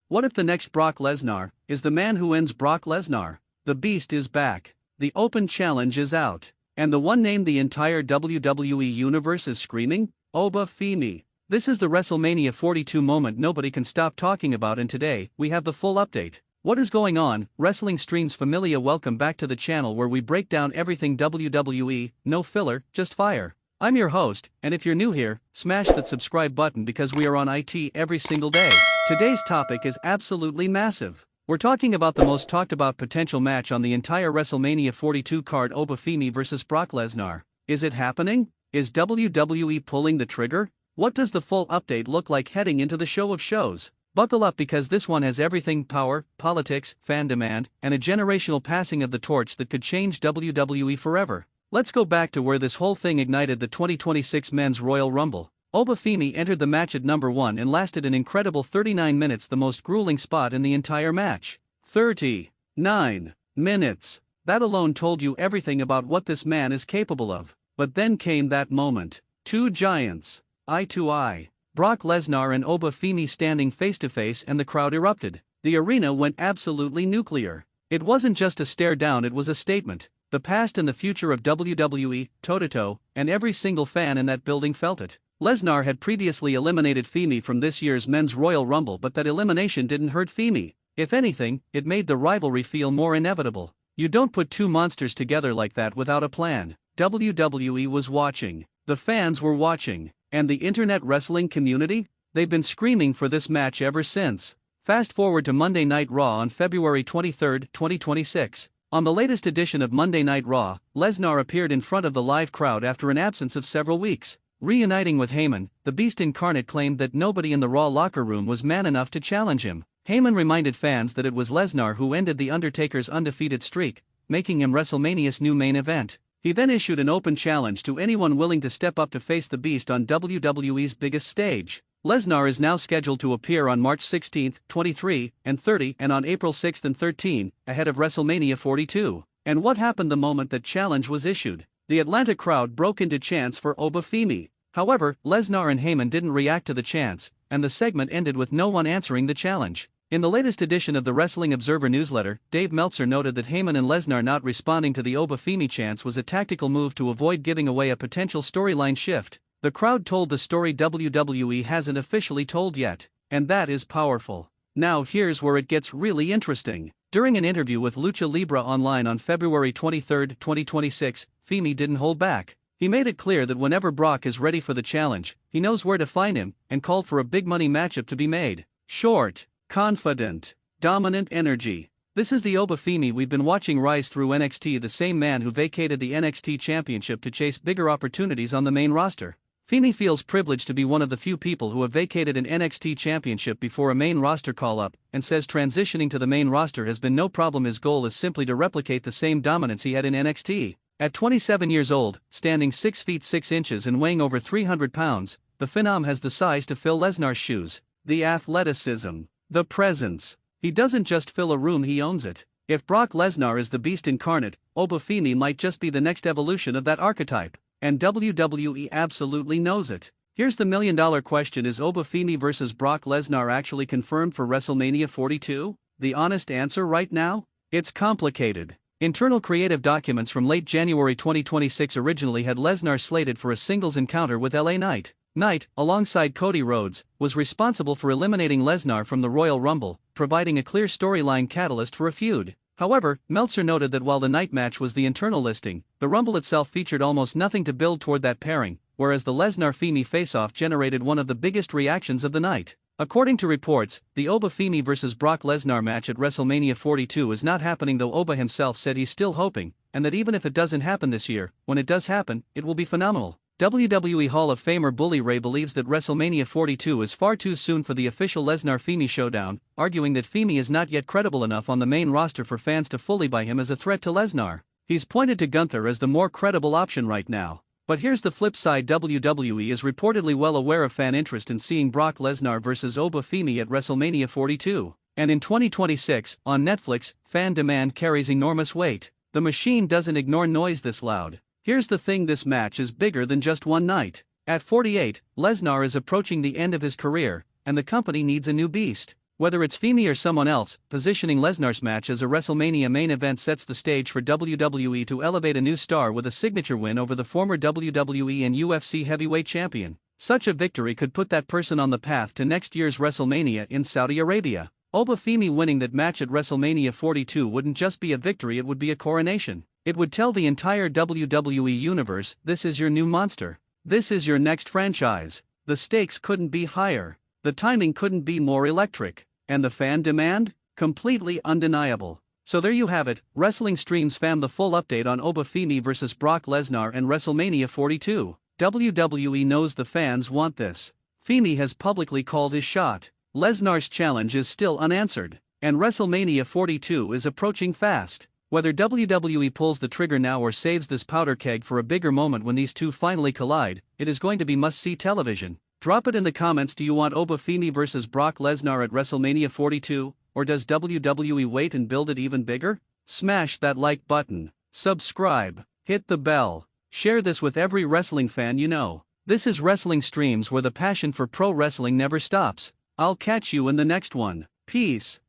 What if the next Brock Lesnar is the man who ends Brock Lesnar? The Beast is back. The Open Challenge is out. And the one name the entire WWE universe is screaming? Oba Femi. This is the WrestleMania 42 moment nobody can stop talking about, and today, we have the full update. What is going on, Wrestling Streams Familia? Welcome back to the channel where we break down everything WWE, no filler, just fire. I'm your host, and if you're new here, smash that subscribe button because we are on IT every single day. Today's topic is absolutely massive. We're talking about the most talked about potential match on the entire WrestleMania 42 card, Oba Femi vs Brock Lesnar. Is it happening? Is WWE pulling the trigger? What does the full update look like heading into the show of shows? Buckle up because this one has everything: power, politics, fan demand, and a generational passing of the torch that could change WWE forever. Let's go back to where this whole thing ignited: the 2026 Men's Royal Rumble. Oba Femi entered the match at number 1 and lasted an incredible 39 minutes, the most grueling spot in the entire match. 39 minutes. That alone told you everything about what this man is capable of. But then came that moment. Two giants, eye to eye. Brock Lesnar and Oba Femi standing face to face, and the crowd erupted. The arena went absolutely nuclear. It wasn't just a stare down, it was a statement. The past and the future of WWE, toe-to-toe, and every single fan in that building felt it. Lesnar had previously eliminated Femi from this year's Men's Royal Rumble, but that elimination didn't hurt Femi. If anything, it made the rivalry feel more inevitable. You don't put two monsters together like that without a plan. WWE was watching. The fans were watching. And the internet wrestling community? They've been screaming for this match ever since. Fast forward to Monday Night Raw on February 23, 2026. On the latest edition of Monday Night Raw, Lesnar appeared in front of the live crowd after an absence of several weeks. Reuniting with Heyman, the Beast incarnate claimed that nobody in the Raw locker room was man enough to challenge him. Heyman reminded fans that it was Lesnar who ended The Undertaker's undefeated streak, making him WrestleMania's new main event. He then issued an open challenge to anyone willing to step up to face the Beast on WWE's biggest stage. Lesnar is now scheduled to appear on March 16, 23, and 30, and on April 6 and 13, ahead of WrestleMania 42. And what happened the moment that challenge was issued? The Atlanta crowd broke into chants for Oba Femi. However, Lesnar and Heyman didn't react to the chants, and the segment ended with no one answering the challenge. In the latest edition of the Wrestling Observer newsletter, Dave Meltzer noted that Heyman and Lesnar not responding to the Oba Femi chants was a tactical move to avoid giving away a potential storyline shift. The crowd told the story WWE hasn't officially told yet, and that is powerful. Now here's where it gets really interesting. During an interview with Lucha Libre Online on February 23, 2026, Femi didn't hold back. He made it clear that whenever Brock is ready for the challenge, he knows where to find him, and called for a big money matchup to be made. Short, confident, dominant energy. This is the Oba Femi we've been watching rise through NXT, the same man who vacated the NXT championship to chase bigger opportunities on the main roster. Femi feels privileged to be one of the few people who have vacated an NXT championship before a main roster call-up, and says transitioning to the main roster has been no problem. His goal is simply to replicate the same dominance he had in NXT. At 27 years old, standing 6 feet 6 inches and weighing over 300 pounds, the Phenom has the size to fill Lesnar's shoes. The athleticism. The presence. He doesn't just fill a room, he owns it. If Brock Lesnar is the Beast incarnate, Oba Femi might just be the next evolution of that archetype. And WWE absolutely knows it. Here's the million-dollar question: is Oba Femi vs Brock Lesnar actually confirmed for WrestleMania 42? The honest answer right now? It's complicated. Internal creative documents from late January 2026 originally had Lesnar slated for a singles encounter with LA Knight. Knight, alongside Cody Rhodes, was responsible for eliminating Lesnar from the Royal Rumble, providing a clear storyline catalyst for a feud. However, Meltzer noted that while the Knight match was the internal listing, the Rumble itself featured almost nothing to build toward that pairing, whereas the Lesnar-Femi face-off generated one of the biggest reactions of the night. According to reports, the Oba Femi vs Brock Lesnar match at WrestleMania 42 is not happening, though Oba himself said he's still hoping, and that even if it doesn't happen this year, when it does happen, it will be phenomenal. WWE Hall of Famer Bully Ray believes that WrestleMania 42 is far too soon for the official Lesnar-Femi showdown, arguing that Femi is not yet credible enough on the main roster for fans to fully buy him as a threat to Lesnar. He's pointed to Gunther as the more credible option right now. But here's the flip side: WWE is reportedly well aware of fan interest in seeing Brock Lesnar vs Oba Femi at WrestleMania 42. And in 2026, on Netflix, fan demand carries enormous weight. The machine doesn't ignore noise this loud. Here's the thing: this match is bigger than just one night. At 48, Lesnar is approaching the end of his career, and the company needs a new beast. Whether it's Femi or someone else, positioning Lesnar's match as a WrestleMania main event sets the stage for WWE to elevate a new star with a signature win over the former WWE and UFC heavyweight champion. Such a victory could put that person on the path to next year's WrestleMania in Saudi Arabia. Oba Femi winning that match at WrestleMania 42 wouldn't just be a victory, it would be a coronation. It would tell the entire WWE universe, this is your new monster. This is your next franchise. The stakes couldn't be higher. The timing couldn't be more electric. And the fan demand? Completely undeniable. So there you have it, Wrestling Streams fam, the full update on Oba Femi vs Brock Lesnar and WrestleMania 42. WWE knows the fans want this. Femi has publicly called his shot. Lesnar's challenge is still unanswered. And WrestleMania 42 is approaching fast. Whether WWE pulls the trigger now or saves this powder keg for a bigger moment when these two finally collide, it is going to be must-see television. Drop it in the comments. Do you want Oba Femi vs Brock Lesnar at WrestleMania 42, or does WWE wait and build it even bigger? Smash that like button, subscribe, hit the bell, share this with every wrestling fan you know. This is Wrestling Streams, where the passion for pro wrestling never stops. I'll catch you in the next one. Peace.